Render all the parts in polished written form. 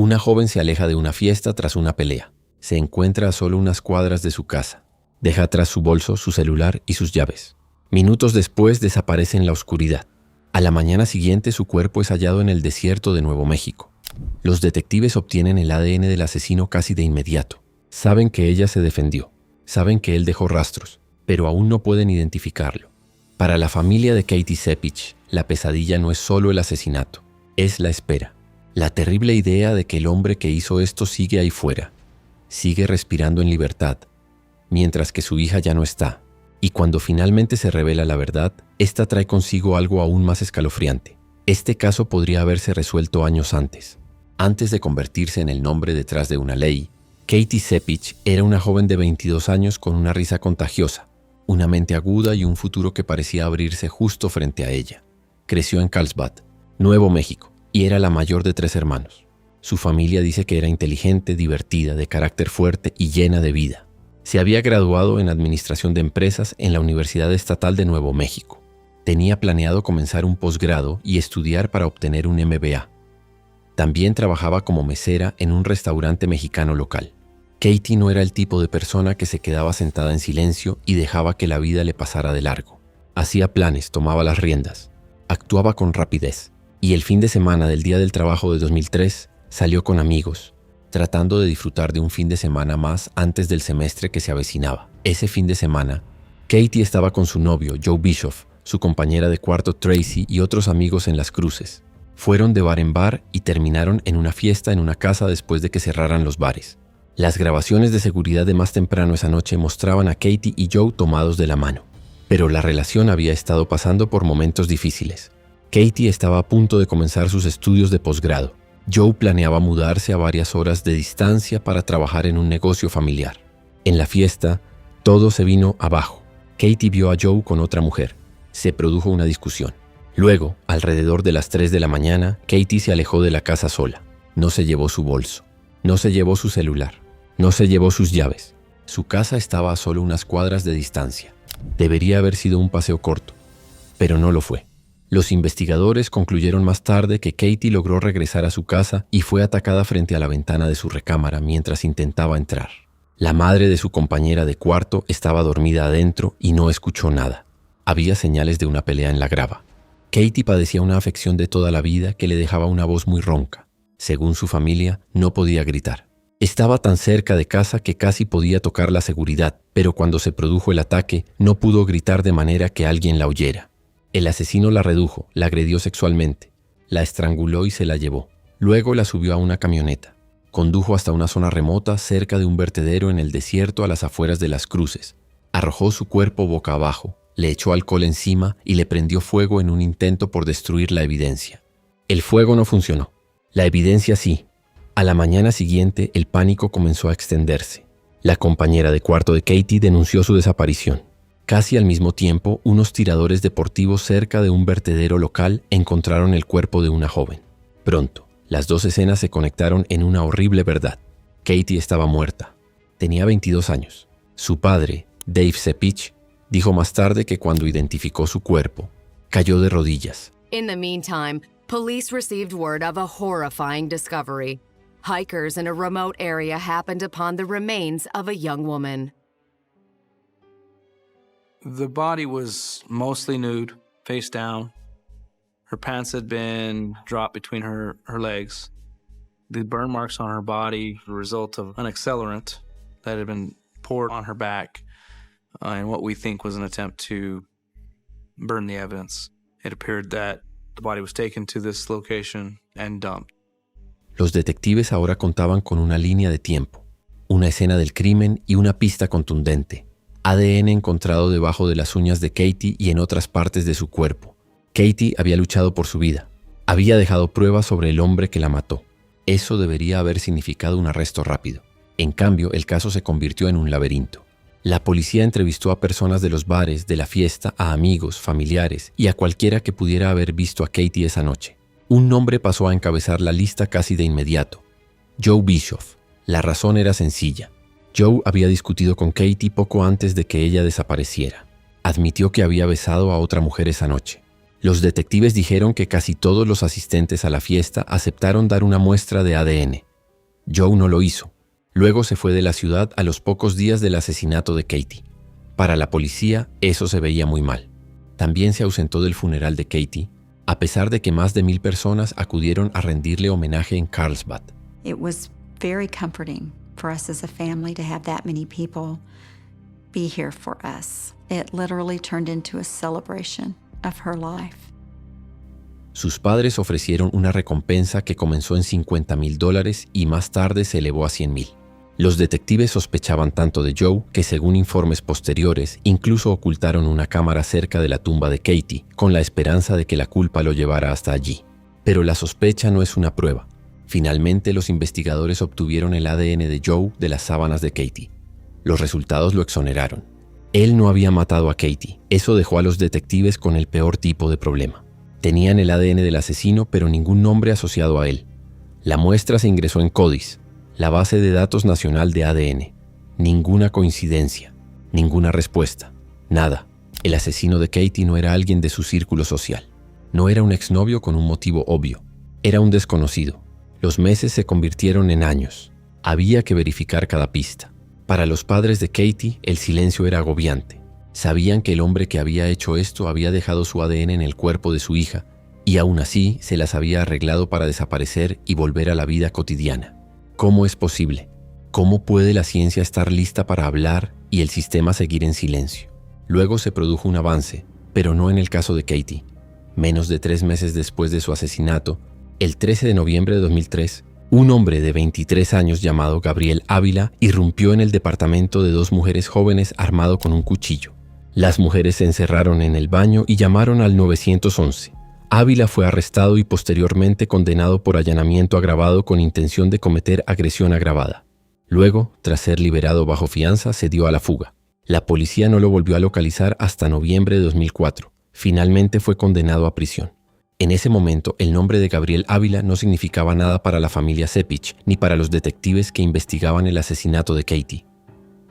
Una joven se aleja de una fiesta tras una pelea. Se encuentra a solo unas cuadras de su casa. Deja atrás su bolso, su celular y sus llaves. Minutos después desaparece en la oscuridad. A la mañana siguiente su cuerpo es hallado en el desierto de Nuevo México. Los detectives obtienen el ADN del asesino casi de inmediato. Saben que ella se defendió. Saben que él dejó rastros, pero aún no pueden identificarlo. Para la familia de Katie Cepich, la pesadilla no es solo el asesinato, es la espera. La terrible idea de que el hombre que hizo esto sigue ahí fuera. Sigue respirando en libertad, mientras que su hija ya no está. Y cuando finalmente se revela la verdad, esta trae consigo algo aún más escalofriante. Este caso podría haberse resuelto años antes. Antes de convertirse en el nombre detrás de una ley, Katie Cepich era una joven de 22 años con una risa contagiosa, una mente aguda y un futuro que parecía abrirse justo frente a ella. Creció en Carlsbad, Nuevo México, y era la mayor de 3 hermanos. Su familia dice que era inteligente, divertida, de carácter fuerte y llena de vida. Se había graduado en Administración de Empresas en la Universidad Estatal de Nuevo México. Tenía planeado comenzar un posgrado y estudiar para obtener un MBA. También trabajaba como mesera en un restaurante mexicano local. Katie no era el tipo de persona que se quedaba sentada en silencio y dejaba que la vida le pasara de largo. Hacía planes, tomaba las riendas, actuaba con rapidez. Y el fin de semana del Día del Trabajo de 2003 salió con amigos, tratando de disfrutar de un fin de semana más antes del semestre que se avecinaba. Ese fin de semana, Katie estaba con su novio, Joe Bischoff, su compañera de cuarto Tracy y otros amigos en Las Cruces. Fueron de bar en bar y terminaron en una fiesta en una casa después de que cerraran los bares. Las grabaciones de seguridad de más temprano esa noche mostraban a Katie y Joe tomados de la mano. Pero la relación había estado pasando por momentos difíciles. Katie estaba a punto de comenzar sus estudios de posgrado. Joe planeaba mudarse a varias horas de distancia para trabajar en un negocio familiar. En la fiesta, todo se vino abajo. Katie vio a Joe con otra mujer. Se produjo una discusión. Luego, alrededor de las 3 de la mañana, Katie se alejó de la casa sola. No se llevó su bolso. No se llevó su celular. No se llevó sus llaves. Su casa estaba a solo unas cuadras de distancia. Debería haber sido un paseo corto, pero no lo fue. Los investigadores concluyeron más tarde que Katie logró regresar a su casa y fue atacada frente a la ventana de su recámara mientras intentaba entrar. La madre de su compañera de cuarto estaba dormida adentro y no escuchó nada. Había señales de una pelea en la grava. Katie padecía una afección de toda la vida que le dejaba una voz muy ronca. Según su familia, no podía gritar. Estaba tan cerca de casa que casi podía tocar la seguridad, pero cuando se produjo el ataque, no pudo gritar de manera que alguien la oyera. El asesino la redujo, la agredió sexualmente, la estranguló y se la llevó. Luego la subió a una camioneta. Condujo hasta una zona remota cerca de un vertedero en el desierto a las afueras de Las Cruces. Arrojó su cuerpo boca abajo, le echó alcohol encima y le prendió fuego en un intento por destruir la evidencia. El fuego no funcionó. La evidencia sí. A la mañana siguiente, el pánico comenzó a extenderse. La compañera de cuarto de Katie denunció su desaparición. Casi al mismo tiempo, unos tiradores deportivos cerca de un vertedero local encontraron el cuerpo de una joven. Pronto, las 2 escenas se conectaron en una horrible verdad. Katie estaba muerta. Tenía 22 años. Su padre, Dave Cepich, dijo más tarde que cuando identificó su cuerpo, cayó de rodillas. In the meantime, police received word of a horrifying discovery. Hikers in a remote area happened upon the remains of a young woman. The body was mostly nude, face down. Her pants had been dropped between her legs. The burn marks on her body were the result of an accelerant that had been poured on her back in what we think was an attempt to burn the evidence. It appeared that the body was taken to this location and dumped. Los detectives ahora contaban con una línea de tiempo, una escena del crimen y una pista contundente. ADN encontrado debajo de las uñas de Katie y en otras partes de su cuerpo. Katie había luchado por su vida. Había dejado pruebas sobre el hombre que la mató. Eso debería haber significado un arresto rápido. En cambio, el caso se convirtió en un laberinto. La policía entrevistó a personas de los bares, de la fiesta, a amigos, familiares y a cualquiera que pudiera haber visto a Katie esa noche. Un nombre pasó a encabezar la lista casi de inmediato: Joe Bischoff. La razón era sencilla. Joe había discutido con Katie poco antes de que ella desapareciera. Admitió que había besado a otra mujer esa noche. Los detectives dijeron que casi todos los asistentes a la fiesta aceptaron dar una muestra de ADN. Joe no lo hizo. Luego se fue de la ciudad a los pocos días del asesinato de Katie. Para la policía, eso se veía muy mal. También se ausentó del funeral de Katie, a pesar de que más de 1,000 personas acudieron a rendirle homenaje en Carlsbad. It was very comforting for us as a family to have that many people be here for us. It literally turned into a celebration of her life. Sus padres ofrecieron una recompensa que comenzó en $50,000 y más tarde se elevó a $100,000. Los detectives sospechaban tanto de Joe que, según informes posteriores, incluso ocultaron una cámara cerca de la tumba de Katie, con la esperanza de que la culpa lo llevara hasta allí. Pero la sospecha no es una prueba. Finalmente, los investigadores obtuvieron el ADN de Joe de las sábanas de Katie. Los resultados lo exoneraron. Él no había matado a Katie. Eso dejó a los detectives con el peor tipo de problema. Tenían el ADN del asesino, pero ningún nombre asociado a él. La muestra se ingresó en CODIS, la base de datos nacional de ADN. Ninguna coincidencia, ninguna respuesta, nada. El asesino de Katie no era alguien de su círculo social. No era un exnovio con un motivo obvio. Era un desconocido. Los meses se convirtieron en años. Había que verificar cada pista. Para los padres de Katie, el silencio era agobiante. Sabían que el hombre que había hecho esto había dejado su ADN en el cuerpo de su hija y aún así se las había arreglado para desaparecer y volver a la vida cotidiana. ¿Cómo es posible? ¿Cómo puede la ciencia estar lista para hablar y el sistema seguir en silencio? Luego se produjo un avance, pero no en el caso de Katie. Menos de 3 meses después de su asesinato, el 13 de noviembre de 2003, un hombre de 23 años llamado Gabriel Ávila irrumpió en el departamento de 2 mujeres jóvenes armado con un cuchillo. Las mujeres se encerraron en el baño y llamaron al 911. Ávila fue arrestado y posteriormente condenado por allanamiento agravado con intención de cometer agresión agravada. Luego, tras ser liberado bajo fianza, se dio a la fuga. La policía no lo volvió a localizar hasta noviembre de 2004. Finalmente fue condenado a prisión. En ese momento, el nombre de Gabriel Ávila no significaba nada para la familia Cepich ni para los detectives que investigaban el asesinato de Katie.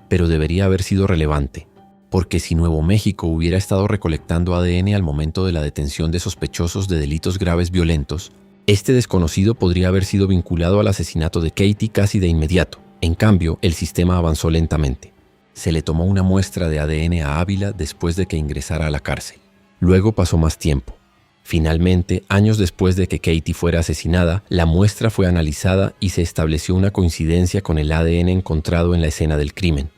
Pero debería haber sido relevante, porque si Nuevo México hubiera estado recolectando ADN al momento de la detención de sospechosos de delitos graves violentos, este desconocido podría haber sido vinculado al asesinato de Katie casi de inmediato. En cambio, el sistema avanzó lentamente. Se le tomó una muestra de ADN a Ávila después de que ingresara a la cárcel. Luego pasó más tiempo. Finalmente, años después de que Katie fuera asesinada, la muestra fue analizada y se estableció una coincidencia con el ADN encontrado en la escena del crimen.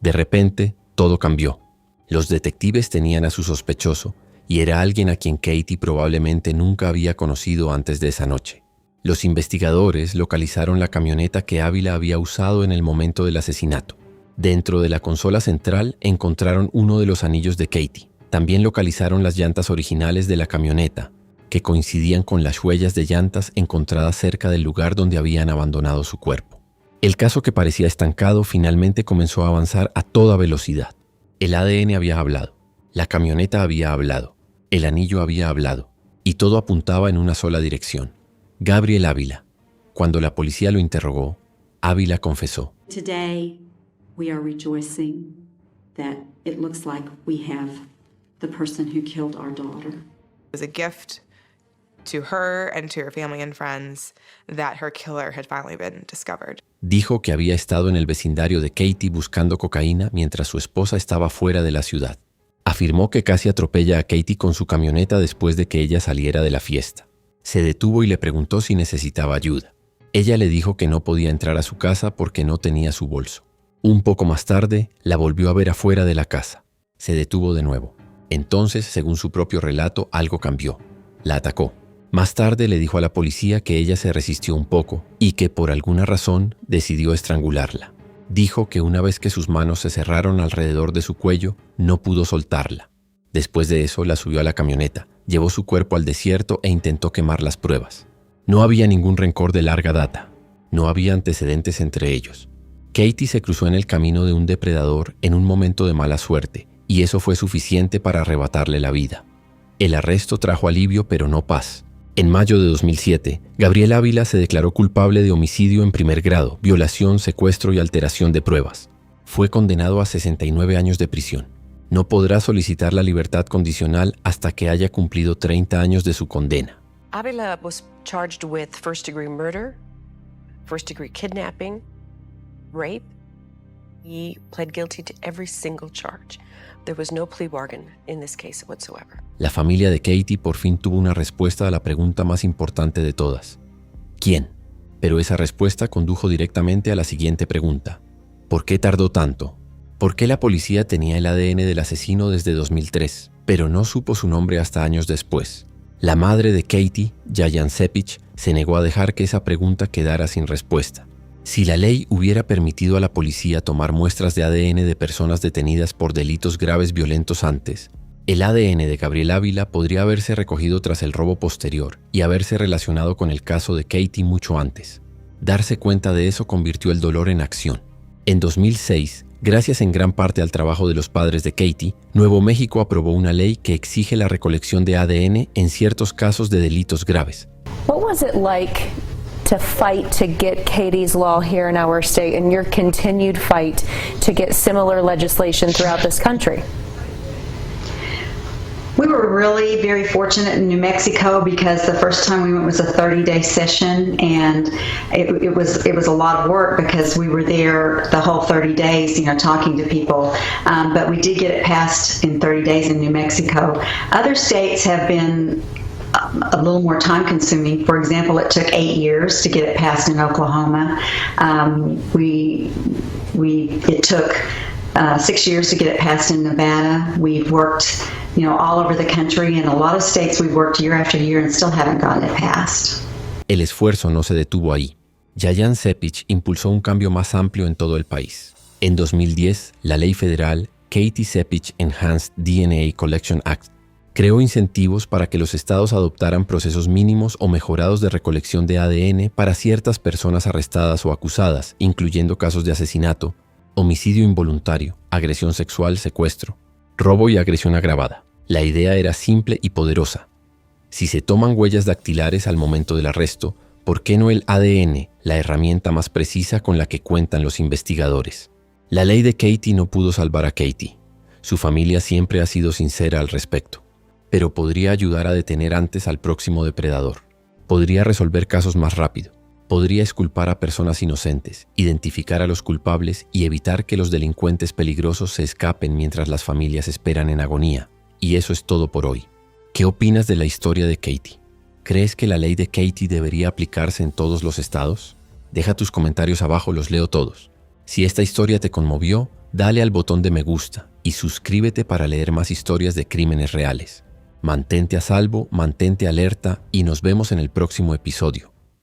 De repente, todo cambió. Los detectives tenían a su sospechoso y era alguien a quien Katie probablemente nunca había conocido antes de esa noche. Los investigadores localizaron la camioneta que Ávila había usado en el momento del asesinato. Dentro de la consola central encontraron uno de los anillos de Katie. También localizaron las llantas originales de la camioneta, que coincidían con las huellas de llantas encontradas cerca del lugar donde habían abandonado su cuerpo. El caso que parecía estancado finalmente comenzó a avanzar a toda velocidad. El ADN había hablado, la camioneta había hablado, el anillo había hablado, y todo apuntaba en una sola dirección: Gabriel Ávila. Cuando la policía lo interrogó, Ávila confesó: Today, we are rejoicing that it looks like we have the person who killed our daughter. It was a gift to her and to her family and friends that her killer had finally been discovered. Dijo que había estado en el vecindario de Katie buscando cocaína mientras su esposa estaba fuera de la ciudad. Afirmó que casi atropella a Katie con su camioneta después de que ella saliera de la fiesta. Se detuvo y le preguntó si necesitaba ayuda. Ella le dijo que no podía entrar a su casa porque no tenía su bolso. Un poco más tarde, la volvió a ver afuera de la casa. Se detuvo de nuevo. Entonces, según su propio relato, algo cambió. La atacó. Más tarde le dijo a la policía que ella se resistió un poco y que por alguna razón decidió estrangularla. Dijo que una vez que sus manos se cerraron alrededor de su cuello, no pudo soltarla. Después de eso, la subió a la camioneta, llevó su cuerpo al desierto e intentó quemar las pruebas. No había ningún rencor de larga data. No había antecedentes entre ellos. Katie se cruzó en el camino de un depredador en un momento de mala suerte, y eso fue suficiente para arrebatarle la vida. El arresto trajo alivio, pero no paz. En mayo de 2007, Gabriel Ávila se declaró culpable de homicidio en primer grado, violación, secuestro y alteración de pruebas. Fue condenado a 69 años de prisión. No podrá solicitar la libertad condicional hasta que haya cumplido 30 años de su condena. Avila was charged with first-degree murder, first-degree kidnapping, rape. He pled guilty to every single charge. There was no plea bargain in this case whatsoever. La familia de Katie por fin tuvo una respuesta a la pregunta más importante de todas. ¿Quién? Pero esa respuesta condujo directamente a la siguiente pregunta. ¿Por qué tardó tanto? ¿Por qué la policía tenía el ADN del asesino desde 2003, pero no supo su nombre hasta años después? La madre de Katie, Yayan Sepich, se negó a dejar que esa pregunta quedara sin respuesta. Si la ley hubiera permitido a la policía tomar muestras de ADN de personas detenidas por delitos graves violentos antes, el ADN de Gabriel Ávila podría haberse recogido tras el robo posterior y haberse relacionado con el caso de Katie mucho antes. Darse cuenta de eso convirtió el dolor en acción. En 2006, gracias en gran parte al trabajo de los padres de Katie, Nuevo México aprobó una ley que exige la recolección de ADN en ciertos casos de delitos graves. What was it like to fight to get Katie's law here in our state and your continued fight to get similar legislation throughout this country? We were really very fortunate in New Mexico because the first time we went was a 30-day session, and it was a lot of work because we were there the whole 30 days, talking to people. But we did get it passed in 30 days in New Mexico. Other states have been a little more time consuming. For example, it took 8 years to get it passed in Oklahoma. It took 6 years to get it passed in Nevada. We've worked, all over the country. In a lot of states we've worked year after year and still haven't gotten it passed. El esfuerzo no se detuvo ahí. Yayan Sepich impulsó un cambio más amplio en todo el país. En 2010, la ley federal Katie Sepich Enhanced DNA Collection Act creó incentivos para que los estados adoptaran procesos mínimos o mejorados de recolección de ADN para ciertas personas arrestadas o acusadas, incluyendo casos de asesinato, homicidio involuntario, agresión sexual, secuestro, robo y agresión agravada. La idea era simple y poderosa. Si se toman huellas dactilares al momento del arresto, ¿por qué no el ADN, la herramienta más precisa con la que cuentan los investigadores? La ley de Katie no pudo salvar a Katie. Su familia siempre ha sido sincera al respecto. Pero podría ayudar a detener antes al próximo depredador. Podría resolver casos más rápido. Podría exculpar a personas inocentes, identificar a los culpables y evitar que los delincuentes peligrosos se escapen mientras las familias esperan en agonía. Y eso es todo por hoy. ¿Qué opinas de la historia de Katie? ¿Crees que la ley de Katie debería aplicarse en todos los estados? Deja tus comentarios abajo, los leo todos. Si esta historia te conmovió, dale al botón de me gusta y suscríbete para leer más historias de crímenes reales. Mantente a salvo, mantente alerta y nos vemos en el próximo episodio.